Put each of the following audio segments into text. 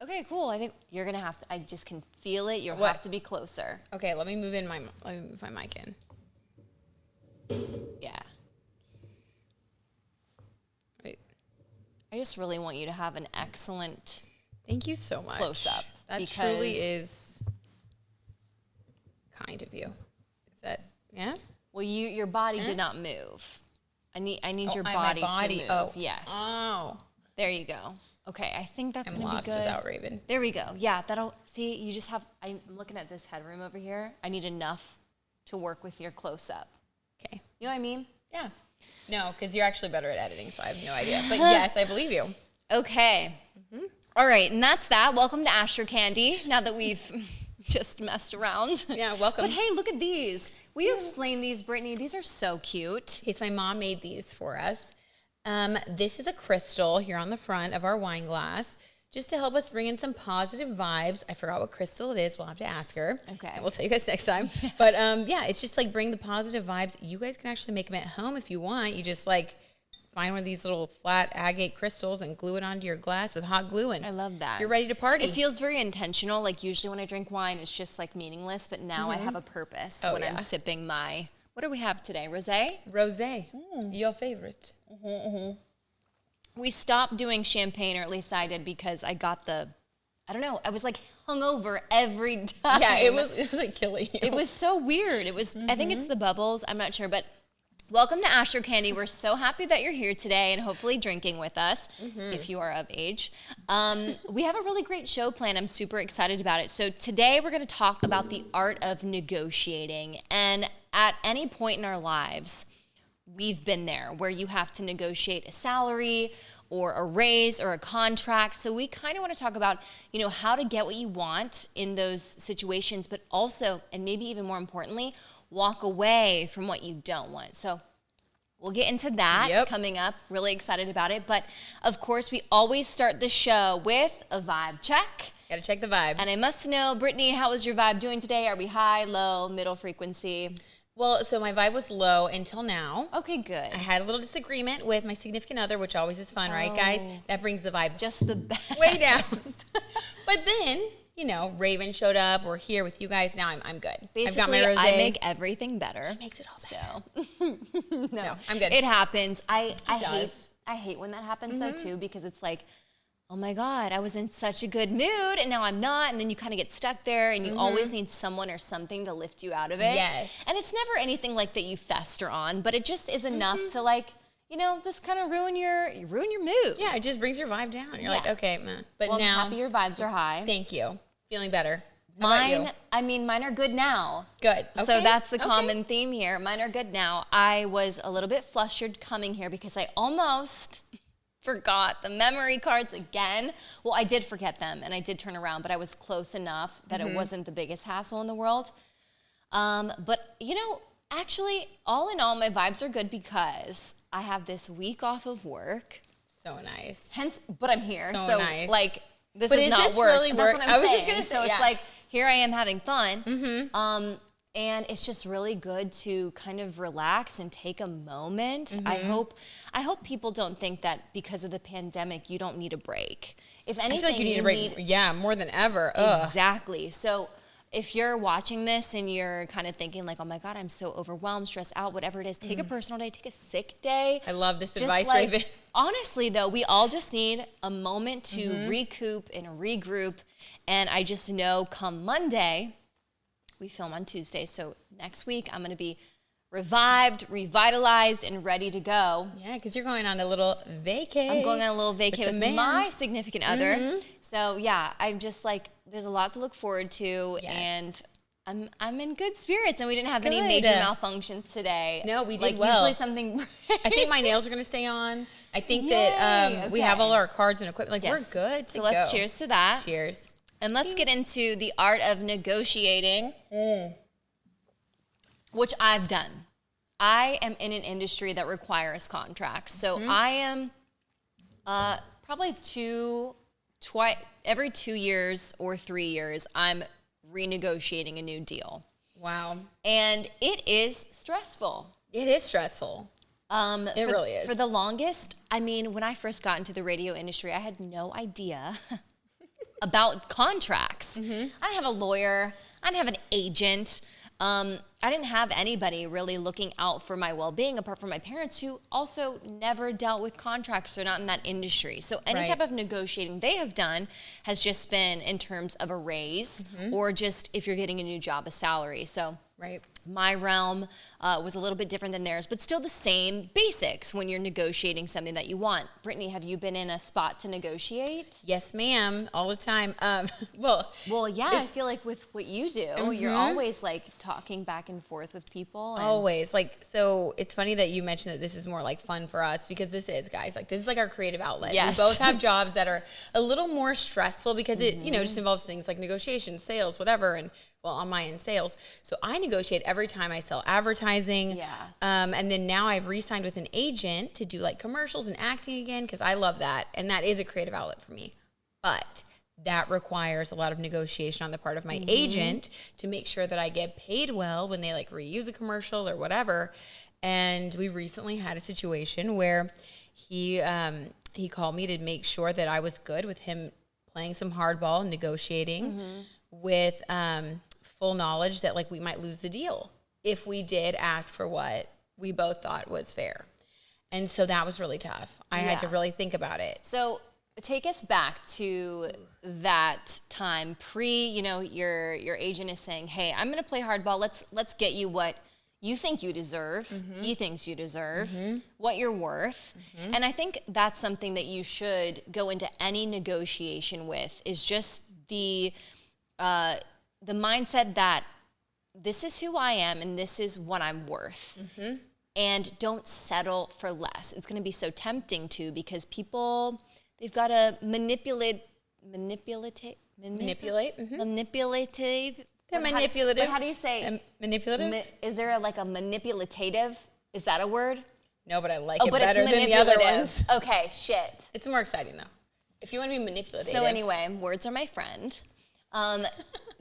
Okay, cool. I think you're going to have to, I just can feel it. You'll have to be closer. Okay, let me move my mic in. Yeah. Wait. I just really want you to have an excellent Thank you so much. Close up. That truly is kind of you. Is that, yeah? Well, your body did not move. I need your my body body. to move. Oh. Yes. Oh. There you go. Okay, I think that's going to be lost good. without Raven. There we go. Yeah, that'll, see, you just have, I'm looking at this headroom over here. I need enough to work with your close-up. Okay. You know what I mean? Yeah. No, because you're actually better at editing, so I have no idea. But yes, I believe you. Okay. All right, and that's that. Welcome to Astro Candy, now that we've just messed around. Yeah, welcome. But hey, look at these. Will you explain these, Brittany? These are so cute. Okay, so my mom made these for us. This is a crystal here on the front of our wine glass, just to help us bring in some positive vibes. I forgot what crystal it is. We'll have to ask her. Okay. And we'll tell you guys next time. But yeah, it's just like bring the positive vibes. You guys can actually make them at home if you want. You just like find one of these little flat agate crystals and glue it onto your glass with hot glue. And I love that. You're ready to party. It feels very intentional. Like usually when I drink wine, it's just like meaningless. But now I have a purpose when I'm sipping my, what do we have today? Rosé? Rosé. Your favorite. We stopped doing champagne, or at least I did, because I got I don't know, I was like hungover every time. Yeah, it was like killing you. It was so weird. It was, I think it's the bubbles. I'm not sure, but welcome to Astro Candy. We're so happy that you're here today and hopefully drinking with us if you are of age. We have a really great show planned. I'm super excited about it. So today we're going to talk about the art of negotiating. And at any point in our lives, we've been there where you have to negotiate a salary or a raise or a contract. So we kind of want to talk about, you know, how to get what you want in those situations, but also, and maybe even more importantly, walk away from what you don't want. So we'll get into that coming up. Really excited about it. But of course, we always start the show with a vibe check. Got to check the vibe. And I must know, Brittany, how was your vibe doing today? Are we high, low, middle frequency? Well, so my vibe was low until now. Okay, good. I had a little disagreement with my significant other, which always is fun, right, guys? That brings the vibe Just the best. way down. But then, you know, Raven showed up. We're here with you guys. Now I'm good. Basically, I've got my rosé. I make everything better. She makes it all better. So, No, I'm good. It happens. I does. hate when that happens though too, because it's like, oh my God, I was in such a good mood and now I'm not. And then you kind of get stuck there and you always need someone or something to lift you out of it. Yes. And it's never anything like that you fester on, but it just is enough to like, you know, just kind of ruin your mood. Yeah, it just brings your vibe down. You're like, okay, meh. But Well, now, I'm happy your vibes are high. thank you. Feeling better. How about you? Mine are good now. Good. So Okay. that's the Okay. common theme here. Mine are good now. I was a little bit flustered coming here because I almost forgot the memory cards again. Well, I did forget them and I did turn around, but I was close enough that it wasn't the biggest hassle in the world. But you know, actually, all in all, my vibes are good because I have this week off of work. So nice. Hence, but I'm here. So So nice. like, this But is is not this work. really That's work? what I'm I was saying. just gonna say, so yeah. it's like, here I am having fun. And it's just really good to kind of relax and take a moment. I hope people don't think that because of the pandemic, you don't need a break. If anything, I feel like you need a break. Yeah, more than ever. Ugh. Exactly. So if you're watching this and you're kind of thinking like, oh my God, I'm so overwhelmed, stressed out, whatever it is, take a personal day, take a sick day. I love this Just advice, like, Raven. honestly, though, we all just need a moment to recoup and regroup. And I just know come Monday, we film on Tuesday. So next week, I'm going to be revived, revitalized, and ready to go. Yeah, because you're going on a little vacay. I'm going on a little vacay with man. my significant other. So yeah, I'm just like, there's a lot to look forward to. Yes. And I'm in good spirits, and we didn't have any Good. major malfunctions today. No, we did like, well. Usually something. I think my nails are going to stay on. I think Yay, that we have okay. all our cards and equipment. Like, Yes. we're good to So let's go. cheers to that. Cheers. And let's get into the art of negotiating, which I've done. I am in an industry that requires contracts. So I am probably every 2 years or 3 years, I'm renegotiating a new deal. Wow. And it is stressful. It is stressful. It really is. For the longest, I mean, when I first got into the radio industry, I had no idea about contracts. I didn't have a lawyer. I didn't have an agent. I didn't have anybody really looking out for my well-being apart from my parents, who also never dealt with contracts. They're not in that industry. So any type of negotiating they have done has just been in terms of a raise or just if you're getting a new job, a salary. So my realm was a little bit different than theirs, but still the same basics when you're negotiating something that you want. Brittany, have you been in a spot to negotiate? Yes, ma'am, all the time. Well, yeah, I feel like with what you do, you're always like talking back and forth with people. And always. Like, so it's funny that you mentioned that this is more like fun for us, because this is, guys, like this is like our creative outlet. Yes. We both have jobs that are a little more stressful because it, you know, just involves things like negotiation, sales, whatever. And well, on my end, sales. So I negotiate every time I sell advertising. Yeah. And then now I've re-signed with an agent to do like commercials and acting again, because I love that. And that is a creative outlet for me. But that requires a lot of negotiation on the part of my agent to make sure that I get paid well when they like reuse a commercial or whatever. And we recently had a situation where he called me to make sure that I was good with him playing some hardball, negotiating with full knowledge that like we might lose the deal if we did ask for what we both thought was fair. And so that was really tough. I had to really think about it. So take us back to that time pre, you know, your agent is saying, hey, I'm going to play hardball. Let's get you what you think you deserve. He thinks you deserve, what you're worth. And I think that's something that you should go into any negotiation with, is just the mindset that this is who I am and this is what I'm worth. And don't settle for less. It's going to be so tempting to, because people, they've got a manipulative. They're But manipulative. how do you say manipulative? Is there like a manipulative? Is that a word? No, but I like it but better it's than the other manipulative. ones. Okay, shit. It's more exciting though. If you want to be manipulative. So anyway, words are my friend.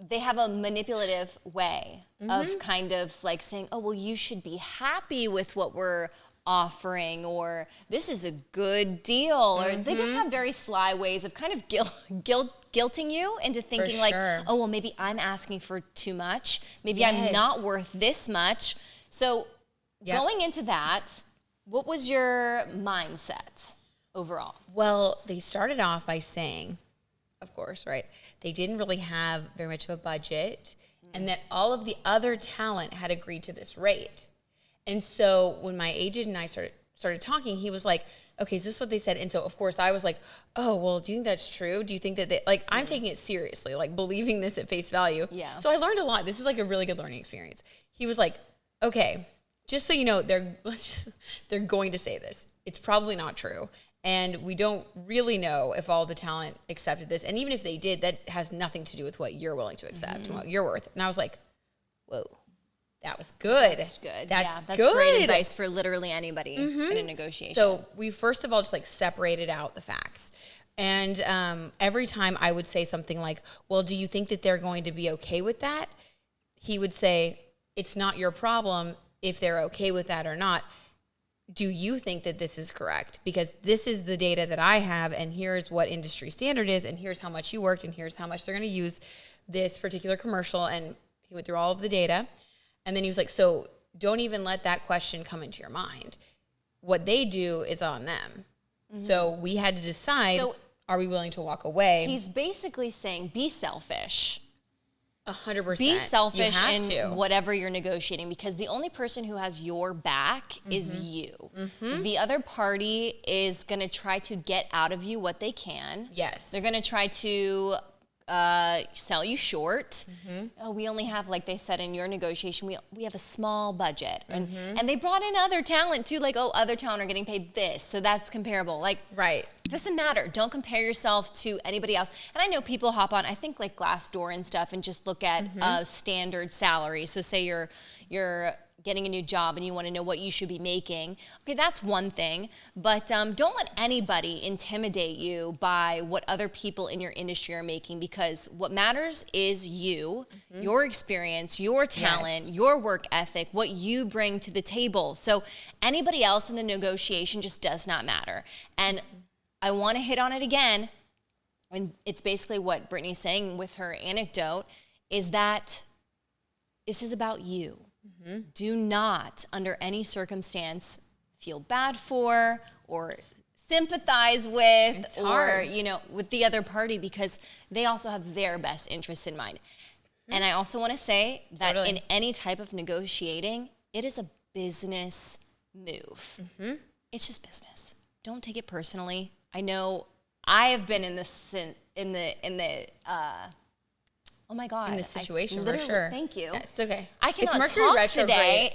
They have a manipulative way of kind of like saying, oh, well, you should be happy with what we're offering, or this is a good deal, or they just have very sly ways of kind of guilting you into thinking like, oh, well, maybe I'm asking for too much. Maybe I'm not worth this much. So going into that, what was your mindset overall? Well, they started off by saying, of course, right, they didn't really have very much of a budget, and that all of the other talent had agreed to this rate. And so when my agent and I started talking, he was like, okay, is this what they said? And so, of course, I was like, oh, well, do you think that's true? Do you think that they, like, I'm taking it seriously, like believing this at face value. Yeah. So I learned a lot. This was like a really good learning experience. He was like, okay, just so you know, they're going to say this. It's probably not true. And we don't really know if all the talent accepted this. And even if they did, that has nothing to do with what you're willing to accept and what you're worth. And I was like, whoa, that was good. That's good. That's That's great advice for literally anybody in a negotiation. So we first of all just like separated out the facts. And every time I would say something like, well, do you think that they're going to be okay with that? He would say, it's not your problem if they're okay with that or not. Do you think that this is correct? Because this is the data that I have, and here's what industry standard is, and here's how much you worked, and here's how much they're going to use this particular commercial. And he went through all of the data. And then he was like, so don't even let that question come into your mind. What they do is on them. So we had to decide, are we willing to walk away? He's basically saying, be selfish. 100%. Be selfish in whatever you're negotiating, because the only person who has your back is you. The other party is going to try to get out of you what they can. Yes. They're going to try to sell you short. Oh, we only have, like they said in your negotiation, we have a small budget. And they brought in other talent too, like, oh, other talent are getting paid this, so that's comparable. Like, right. Doesn't matter. Don't compare yourself to anybody else. And I know people hop on, I think like Glassdoor and stuff, and just look at standard salary. So say you're getting a new job and you want to know what you should be making. Okay, that's one thing. But don't let anybody intimidate you by what other people in your industry are making, because what matters is you, your experience, your talent, your work ethic, what you bring to the table. So anybody else in the negotiation just does not matter. And I want to hit on it again. and it's basically what Brittany's saying with her anecdote, is that this is about you. Do not, under any circumstance, feel bad for or sympathize with with the other party, because they also have their best interests in mind. And I also want to say that in any type of negotiating, it is a business move. It's just business. Don't take it personally. I know I have been in this oh my God. In this situation, for sure. Thank you. Yeah, it's okay. I cannot it's Mercury talk retrograde. Today.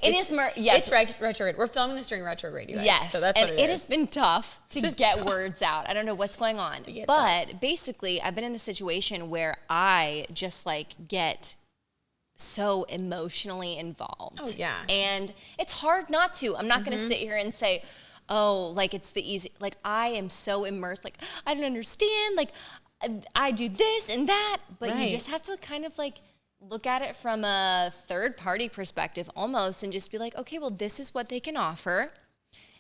Yes. It's retrograde. We're filming this during retrograde, you guys. Yes. So that's what it is. It has been tough to get words out. I don't know what's going on. But basically, I've been in the situation where I just like get so emotionally involved. Oh, yeah. And it's hard not to. I'm not going to sit here and say, oh, like it's the easy, like I am so immersed. Like, I don't understand. Like, I do this and that, but you just have to kind of like look at it from a third party perspective almost, and just be like, okay, well, this is what they can offer,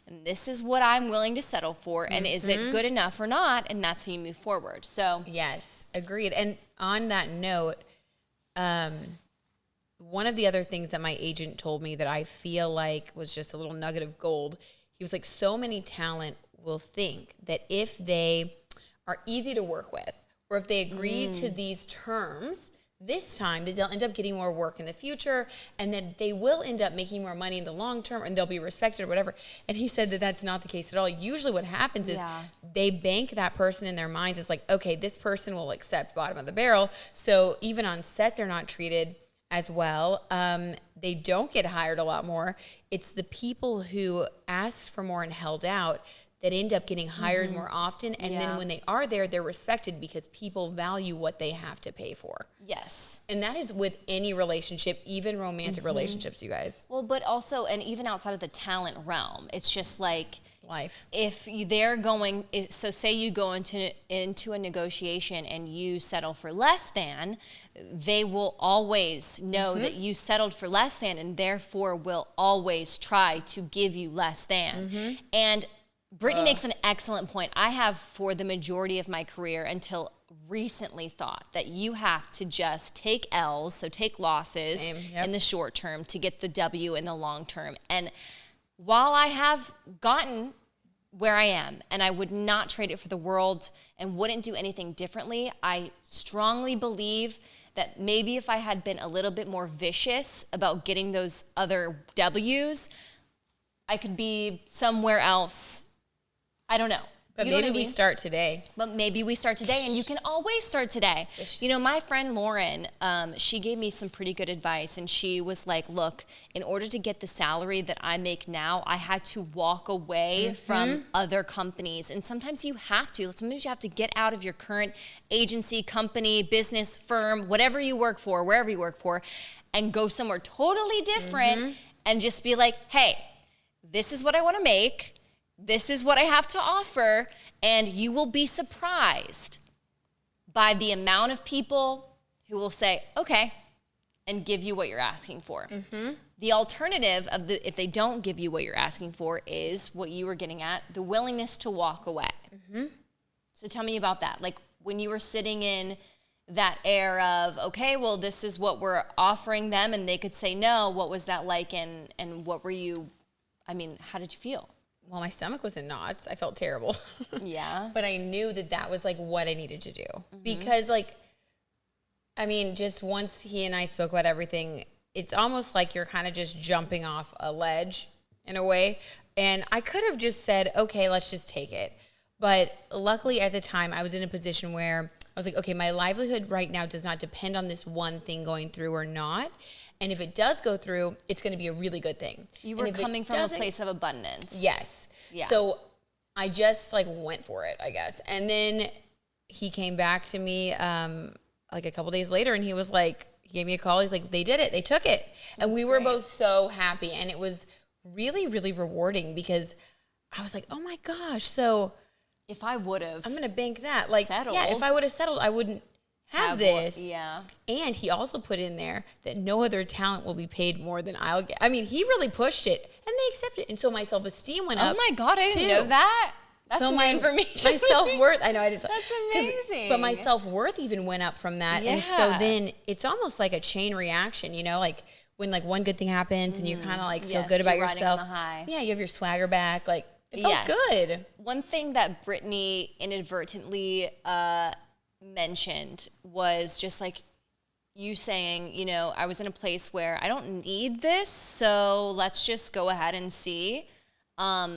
and this is what I'm willing to settle for, and is it good enough or not? And that's how you move forward. So yes, agreed. And on that note, one of the other things that my agent told me that I feel like was just a little nugget of gold, he was like, so many talent will think that if they are easy to work with, or if they agree to these terms this time, that they'll end up getting more work in the future, and that they will end up making more money in the long term, and they'll be respected or whatever. And he said that that's not the case at all. Usually what happens is they bank that person in their minds. It's like, okay, this person will accept bottom of the barrel. So even on set, they're not treated as well. They don't get hired a lot more. It's the people who asked for more and held out that end up getting hired more often. And then when they are there, they're respected because people value what they have to pay for. yes. And that is with any relationship, even romantic relationships, you guys. Well, but also, and even outside of the talent realm, it's just like, Life. if they're going, so say you go into a negotiation and you settle for less than, they will always know that you settled for less than, and therefore will always try to give you less than. And Brittany makes an excellent point. I have, for the majority of my career until recently, thought that you have to just take L's, so take losses in the short term to get the W in the long term. And while I have gotten where I am, and I would not trade it for the world and wouldn't do anything differently, I strongly believe that maybe if I had been a little bit more vicious about getting those other W's, I could be somewhere else. I don't know. But maybe we start today. But maybe we start today, and you can always start today. You know, my friend Lauren, she gave me some pretty good advice, and she was like, look, in order to get the salary that I make now, I had to walk away from other companies. And sometimes you have to. Sometimes you have to get out of your current agency, company, business, firm, whatever you work for, wherever you work for, and go somewhere totally different and just be like, hey, this is what I want to make. This is what I have to offer, and you will be surprised by the amount of people who will say, okay, and give you what you're asking for. The alternative of if they don't give you what you're asking for is what you were getting at, the willingness to walk away. So tell me about that. Like when you were sitting in that air of, okay, well, this is what we're offering them, and they could say no, what was that like, and what were you, I mean, how did you feel? Well, my stomach was in knots. I felt terrible. Yeah. But I knew that was like what I needed to do. Because like, I mean, just once he and I spoke about everything, it's almost like you're kind of just jumping off a ledge in a way. And I could have just said, okay, let's just take it. But luckily at the time I was in a position where I was like, okay, my livelihood right now does not depend on this one thing going through or not. And if it does go through, it's going to be a really good thing. You were coming from a place of abundance. Yes. Yeah. So I just like went for it, I guess. And then he came back to me like a couple days later, and he was like, he gave me a call. He's like, they did it. They took it. And we were both so happy. And it was really, really rewarding because I was like, oh my gosh. So if I would have, I'm going to bank that. Like, settled. Yeah, if I would have settled, I wouldn't have this. Yeah. And he also put in there that no other talent will be paid more than I'll get. I mean, he really pushed it, and they accepted it. And so my self-esteem went up. Oh my God, I didn't know that. That's so new my information. My self-worth, I know I didn't. That's amazing. But my self-worth even went up from that. Yeah. And so then it's almost like a chain reaction, you know, like when like one good thing happens and you kind of like feel good about yourself. On the high. Yeah, you have your swagger back. Like it felt good. One thing that Brittany inadvertently mentioned was just like you saying, you know, I was in a place where I don't need this, so let's just go ahead and see.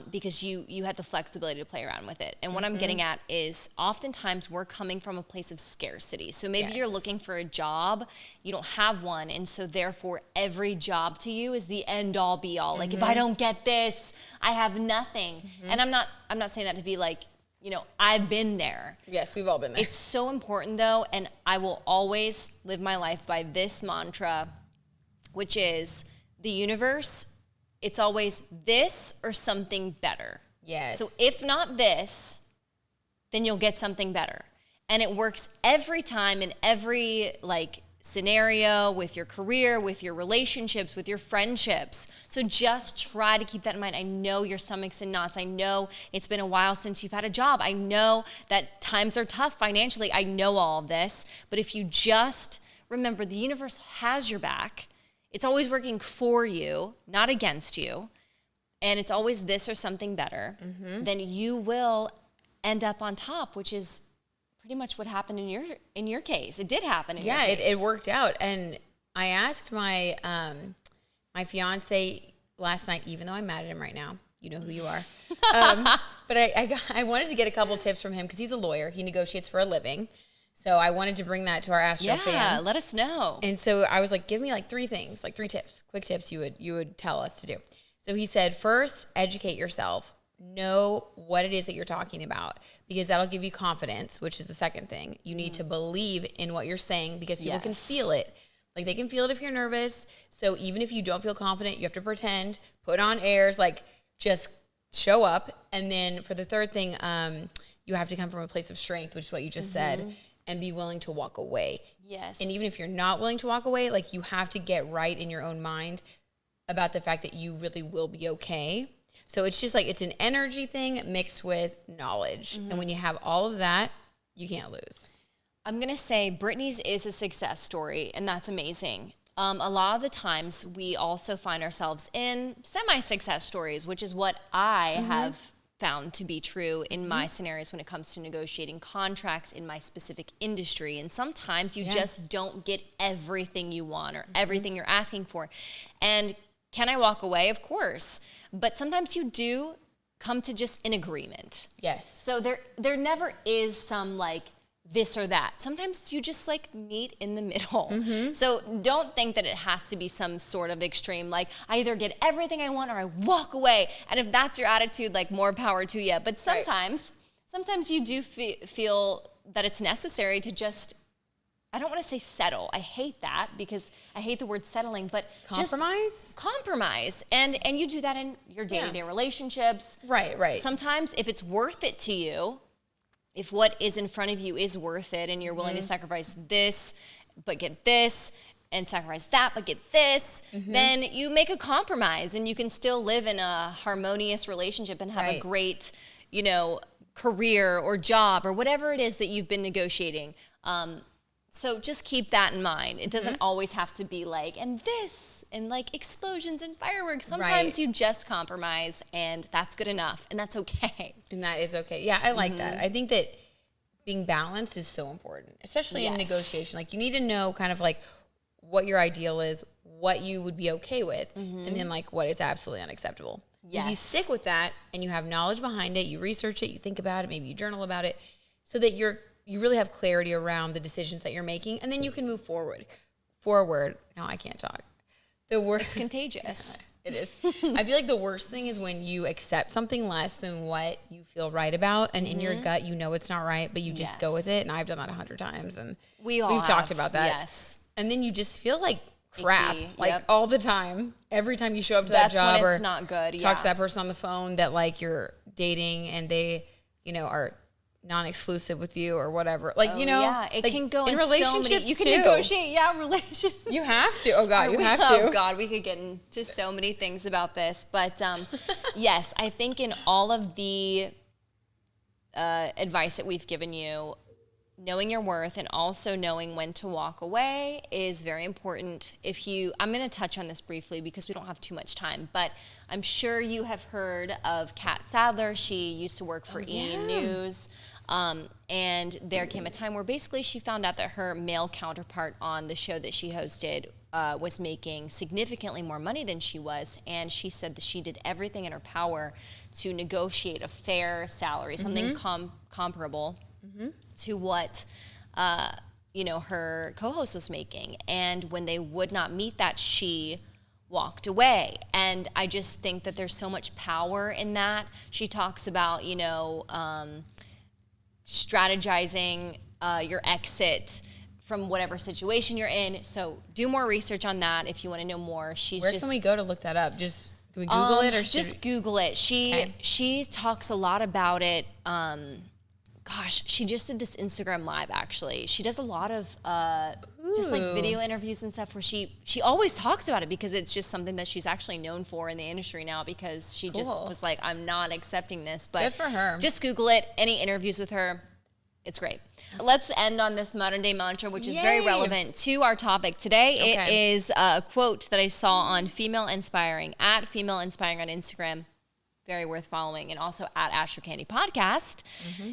Because you had the flexibility to play around with it. And what I'm getting at is oftentimes we're coming from a place of scarcity. So maybe you're looking for a job, you don't have one, and so therefore every job to you is the end all be all. Like if I don't get this, I have nothing. And I'm not saying that to be like, you know, I've been there. Yes, we've all been there. It's so important though, and I will always live my life by this mantra, which is the universe, it's always this or something better. Yes. So if not this, then you'll get something better. And it works every time in every like scenario with your career, with your relationships, with your friendships. So just try to keep that in mind. I know your stomach's in knots. I know it's been a while since you've had a job. I know that times are tough financially. I know all of this. But if you just remember the universe has your back, it's always working for you, not against you, and it's always this or something better, then you will end up on top, which is pretty much what happened in your case. It did happen in your case. It worked out. And I asked my my fiance last night, even though I'm mad at him right now. You know who you are. But I wanted to get a couple tips from him because he's a lawyer. He negotiates for a living. So I wanted to bring that to our Astro-fam. Yeah, let us know. And so I was like, give me like 3 things, like 3 tips, quick tips you would tell us to do. So he said, first, educate yourself. Know what it is that you're talking about because that'll give you confidence, which is the second thing. You need to believe in what you're saying because people can feel it. Like they can feel it if you're nervous. So even if you don't feel confident, you have to pretend, put on airs, like just show up. And then for the third thing, you have to come from a place of strength, which is what you just said. And be willing to walk away. Yes. And even if you're not willing to walk away, like you have to get right in your own mind about the fact that you really will be okay. So it's just like, it's an energy thing mixed with knowledge. And when you have all of that, you can't lose. I'm going to say Brittany's is a success story, and that's amazing. A lot of the times we also find ourselves in semi-success stories, which is what I have found to be true in my scenarios when it comes to negotiating contracts in my specific industry. And sometimes you just don't get everything you want or everything you're asking for. And can I walk away? Of course. But sometimes you do come to just an agreement. Yes. So there never is some like this or that. Sometimes you just like meet in the middle. So don't think that it has to be some sort of extreme, like I either get everything I want or I walk away. And if that's your attitude, like more power to you. But sometimes you do feel that it's necessary to just, I don't want to say settle. I hate that because I hate the word settling, but compromise. Compromise. And you do that in your day-to-day relationships. Right. Sometimes if it's worth it to you, if what is in front of you is worth it and you're willing to sacrifice this, but get this, and sacrifice that, but get this, then you make a compromise and you can still live in a harmonious relationship and have a great, you know, career or job or whatever it is that you've been negotiating. So just keep that in mind. It doesn't always have to be like, and this, and like explosions and fireworks. Sometimes you just compromise and that's good enough and that's okay. And that is okay. Yeah, I like that. I think that being balanced is so important, especially in negotiation. Like you need to know kind of like what your ideal is, what you would be okay with, and then like what is absolutely unacceptable. If you stick with that and you have knowledge behind it, you research it, you think about it, maybe you journal about it, so that you really have clarity around the decisions that you're making, and then you can move forward. No, I can't talk. It's contagious. It is. I feel like the worst thing is when you accept something less than what you feel right about, and in your gut you know it's not right, but you just go with it. And I've done that 100 times, and we've talked about that. Yes. And then you just feel like crap, like all the time. Every time you show up to that job, when it's not good. Talk to that person on the phone that like you're dating, and they, you know, are non-exclusive with you or whatever. Like, you know, it like can go in relationships so many, you can negotiate, relationships. You have to. Oh God, you have to. Oh God, we could get into so many things about this. But yes, I think in all of the advice that we've given you, knowing your worth and also knowing when to walk away is very important. I'm going to touch on this briefly because we don't have too much time, but I'm sure you have heard of Kat Sadler. She used to work for E! News. And there came a time where basically she found out that her male counterpart on the show that she hosted was making significantly more money than she was. And she said that she did everything in her power to negotiate a fair salary, something comparable to what her co-host was making. And when they would not meet that, she walked away. And I just think that there's so much power in that. She talks about strategizing your exit from whatever situation you're in. So do more research on that if you want to know more. Where can we go to look that up? Can we Google it or just Google it? She talks a lot about it. She just did this Instagram live, actually. She does a lot of just like video interviews and stuff where she always talks about it because it's just something that she's actually known for in the industry now, because she just was like, I'm not accepting this. But good for her. Just Google it. Any interviews with her, it's great. Let's end on this modern day mantra, which is very relevant to our topic today. Okay. It is a quote that I saw on Female Inspiring, at Female Inspiring on Instagram. Very worth following, and also at Astro Candy Podcast.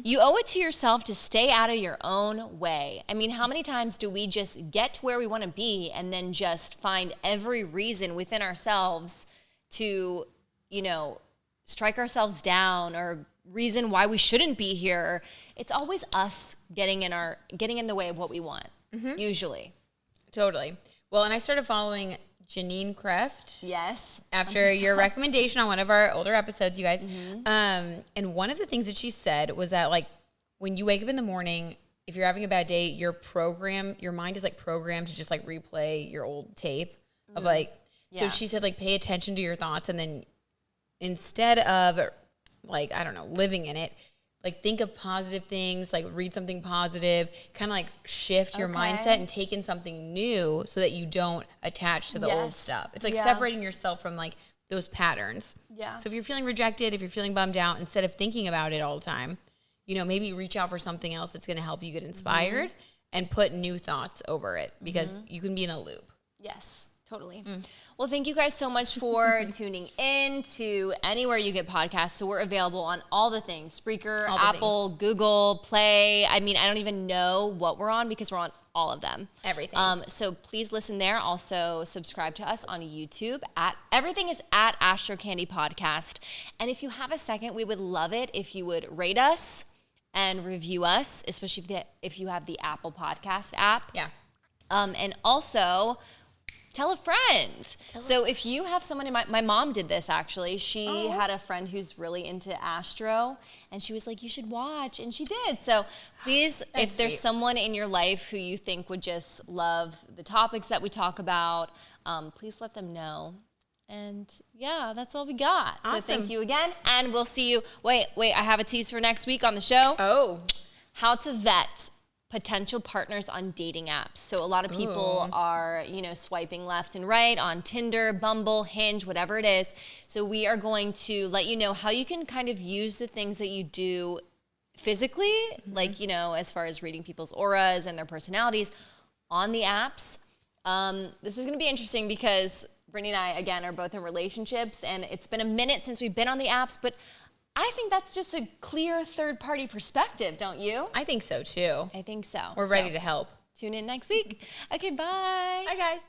You owe it to yourself to stay out of your own way. I mean, how many times do we just get to where we want to be and then just find every reason within ourselves to, strike ourselves down, or reason why we shouldn't be here? It's always us getting in the way of what we want, usually. Totally. Well, and I started following Janine Kreft. Yes. After your recommendation on one of our older episodes, you guys. And one of the things that she said was that, like, when you wake up in the morning, if you're having a bad day, your mind is like programmed to just like replay your old tape of so she said, like, pay attention to your thoughts, and then instead of like, I don't know, living in it, like, think of positive things, like read something positive, kind of like shift your mindset and take in something new so that you don't attach to the old stuff. It's like separating yourself from like those patterns. Yeah. So if you're feeling rejected, if you're feeling bummed out, instead of thinking about it all the time, maybe reach out for something else that's going to help you get inspired and put new thoughts over it, because you can be in a loop. Yes, totally. Well, thank you guys so much for tuning in to anywhere you get podcasts. So we're available on all the things: Spreaker, Apple, Google, Play. I mean, I don't even know what we're on because we're on all of them. Everything. So please listen there. Also subscribe to us on YouTube. Everything is at Astro Candy Podcast. And if you have a second, we would love it if you would rate us and review us, especially if you have the Apple Podcast app. Yeah. And also, tell a friend. So if you have someone my mom did this, actually. She had a friend who's really into Astro, and she was like, you should watch, and she did. So please, if there's someone in your life who you think would just love the topics that we talk about, please let them know. And yeah, that's all we got. Awesome. So thank you again, and we'll see you. Wait, I have a tease for next week on the show. How to vet potential partners on dating apps. So a lot of people are, swiping left and right on Tinder, Bumble, Hinge, whatever it is. So we are going to let you know how you can kind of use the things that you do physically, like, as far as reading people's auras and their personalities on the apps. This is going to be interesting because Brittany and I, again, are both in relationships, and it's been a minute since we've been on the apps, but I think that's just a clear third-party perspective, don't you? I think so, too. I think so. We're ready to help. Tune in next week. Okay, bye. Bye, guys.